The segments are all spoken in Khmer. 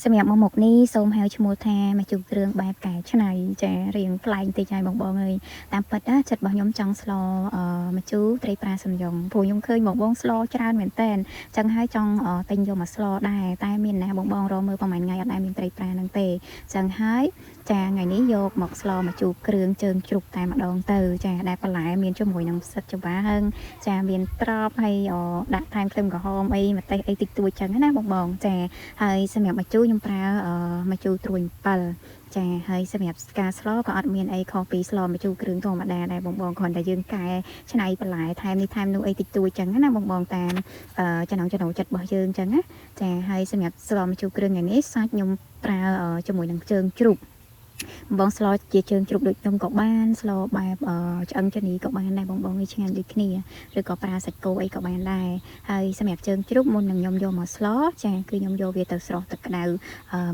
សម្រាប់មកនេះសូមហៅឈ្មោះថាមកជួបគ្រឿងបែបកែច្នៃចារៀងប្លែកតិចហើយបងអើយតាមពិតណាចិត្តរបស់ខ្ញុំចង់ស្លមកជូរត្រីប្រាសំយ៉ុងព្រោះខ្ញុំឃើញបងស្លច្រើនមែនតែនចឹងហើយចង់ទិញយកមកស្លដែរតែមានណាបងរកមើលប្រហែលថ្ងៃអត់ដែរមានត្រីប្រាហ្នឹងទេចឹងហើយចាថ្ងៃនេះយកមកស្លមកជូរគ្រឿងជើងជ្រូកតែម្ដងទៅចាដែលបន្លែមានជាមួយនឹងផ្សិតច្បាហឹងចាមានត្រប់ហើយដាក់ថែមខ្ទឹមក្រហមអីម្ទេសអីតិចតួចចឹងណាបងចាហើយសម្រាប់មកជូរខ្ញុំប្រើមកជូរត្រួយ7ចាហើយសម្រាប់ការស្លក៏អត់មានអីខុសពីស្លមកជូរគ្រឿងធម្មតាដែរបងគ្រាន់តែយើងកែច្នៃបន្លែថែមនេះថែមនោះអីតិចតួចចឹងណាបងតាមចំណង់ចំណូលចិត្តរបស់យើងចឹងណាចាហើយសម្រាប់ស្លមកជូរគ្រឿងថ្ងៃនេះសាច់ខ្ញុំប្រើជាមួយនឹងជើងជ្រូកបងស្លជាជើងជ្រូកដូចខ្ញុំក៏បានស្លបែបឆ្អឹងចានីក៏បានដែរបងនេះឆ្ងាញ់ដូចគ្នាឬក៏ប្រើសាច់គោអីក៏បានដែរហើយសម្រាប់ជើងជ្រូកមុននឹងខ្ញុំយកមកស្លចាគឺខ្ញុំយកវាទៅស្រោះទឹកក្តៅ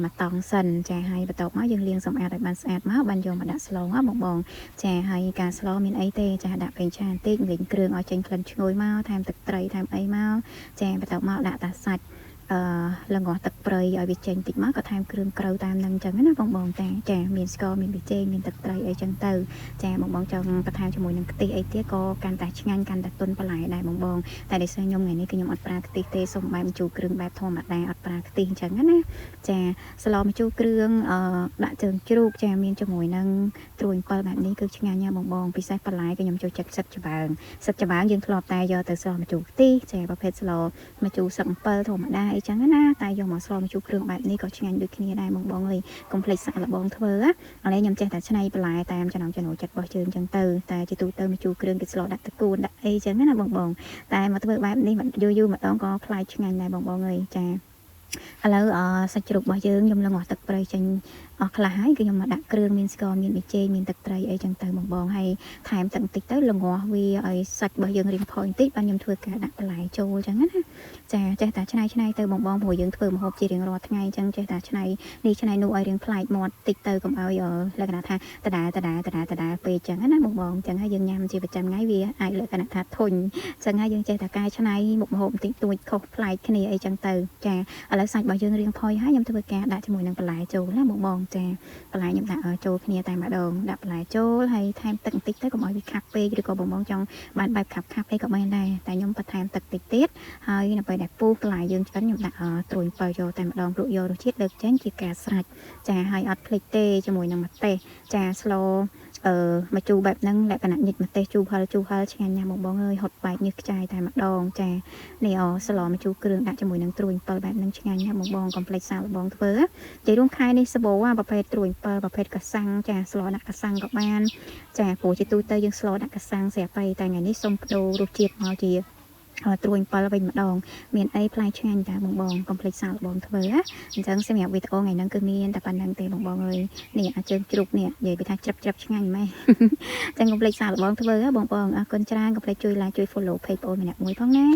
មកតង់សិនចាហើយបន្ទាប់មកយើងលាងសម្អាតឲ្យបានស្អាតមកបានយកមកដាក់ស្លបងចាហើយការស្លមានអីទេចាដាក់ប្រេងឆាបន្តិចលេងគ្រឿងឲ្យចេញក្លិនឈ្ងុយមកថែមទឹកត្រីថែមអីមកចាបន្ទាប់មកដាក់តាសាច់ល្ងទឹកព្រៃឲ្យវាចេញតិចមកក៏ថែមគ្រឿងក្រៅតាមនឹងចឹងណាបងតាចាមានស្ករមានប៊ីចេងមានទឹកត្រីអីចឹងទៅចាបងចង់បន្ថែមជាមួយនឹងខ្ទិះអីទៀតក៏កាន់តែឆ្ងាញ់កាន់តែទន់បន្លែដែរបងតែដោយសារខ្ញុំថ្ងៃនេះគឺខ្ញុំអត់ប្រើខ្ទិះទេសូមបែបម្ជូរគ្រឿងបែបធម្មតាអត់ប្រើខ្ទិះចឹងណាចាស្លម្ជូរគ្រឿងដាក់ជើងជ្រូកចាមានជាមួយនឹងត្រួយ7បែបនេះគឺឆ្ងាញ់ណាបងពិសេសបន្លែក៏ខ្ញុំចូលចិត្តសិតច្បើងយើងធ្លាប់តែយកទៅស្លម្ជូរខ្ទិះចាប្រភេទស្លម្ជូរសឹក7ធម្មតាអីចឹងណាតែយកមកស្លម្ជូរគ្រឿងបែបនេះក៏ឆ្ងាញ់ដូចគ្នាដែរបងអើយកុំភ្លេចសាក់លបងធ្វើណាឥឡូវខ្ញុំចេះតែច្នៃបន្លែតាមចំណង់ចំណូលចិត្តរបស់យើងចឹងទៅតែជាទូទៅម្ជូរគ្រឿងគេស្លដាក់តកូនដាក់អីចឹងណាបងតែមកធ្វើបែបនេះយូរម្ដងក៏ខ្លាចឆ្ងាញ់ដែរបងអើយចាឥឡូវសាច់ជ្រូករបស់យើងខ្ញុំលងអស់ទឹកព្រៃចេញអស់ខ្លះហើយគឺខ្ញុំមកដាក់គ្រឿងមានស្ករមានប៊ីចេងមានទឹកត្រីអីចឹងទៅបងហើយថែមទឹកបន្តិចទៅលងអស់វាឲ្យសាច់របស់យើងរៀងផុយបន្តិចបានខ្ញុំធ្វើការដាក់បន្លែចូលចឹងណាចាចេះតែច្នៃទៅបងព្រោះយើងធ្វើម្ហូបជារៀងរាល់ថ្ងៃចឹងចេះតែច្នៃនេះច្នៃនោះឲ្យរៀងប្លែកមាត់តិចទៅកុំឲ្យលក្ខណៈថាដដែលពេកចឹងណាបងចឹងហើយយើងញ៉ាំជាប្រចាំថ្ងៃវាអាចលក្ខណៈថាធុញចឹងហើយយើងចេះតែកែច្នៃមុខម្ហូបបន្តិចតួចខុសប្លែកគ្នាអីចឹងទៅចាឥឡូវសាច់របស់យើងរៀងផុយហើយខ្ញុំធ្វើការដាក់ជាមួយនឹងបន្លែចូលណាបងចាបន្លែខ្ញុំដាក់ចូលគ្នាតែម្ដងដាក់បន្លែចូលហើយថែមទឹកបន្តិចទៅកុំឲ្យវាខាប់ពេកឬក៏បងចង់បានបែបខាប់អីក៏បានដែរតែខ្ញុំបន្ថែមទឹកតិចទៀតហើយនៅពេលដែលពុះបន្លែយើងឆ្អិនខ្ញុំដាក់ត្រួយ7យកតែម្ដងព្រោះយករសជាតិលើកចេញជាការស្រេចចាហើយអត់ភ្លេចទេជាមួយនឹងម្ទេសចាស្លមកជូរបែបហ្នឹងលក្ខណៈញិចម្ទេសជូរហិលឆ្ងាញ់ណាស់បងអើយហត់បែកញើសខ្ចាយតែម្ដងចានេះស្លមកជូរគ្រឿងដាក់ជាមួយនឹងត្រួយ7បែបហ្នឹងឆ្ងាញ់ណាស់បងកុំភ្លេចសាកបងធ្វើនិយាយរួមខែនេះសបោប្រភេទត្រួយ7ប្រភេទកសាំងចាស្លដាក់កសាំងក៏បានចាព្រោះជាទូទៅយើងស្លដាក់កសាំងស្រាប់ហើយតែថ្ងៃនេះសូមបដូររសជាតិមកជាត្រួយ7វិញម្ដងមានអីផ្លែឆ្ងាញ់តាបងកុំភ្លេចសាកបងធ្វើណាអញ្ចឹងសម្រាប់វីដេអូថ្ងៃហ្នឹងគឺមានតែប៉ុណ្្នឹងទេបងអើយនេះអាចជើងជ្រូកនេះនិយាយពីថាច្រាប់ឆ្ងាញ់ម៉េចអញ្ចឹងកុំភ្លេចសាកបងធ្វើណាបងអរគុណច្រើនកុំភ្លេចជួយ like ជួយ follow page បងម្នាក់មួយផងណា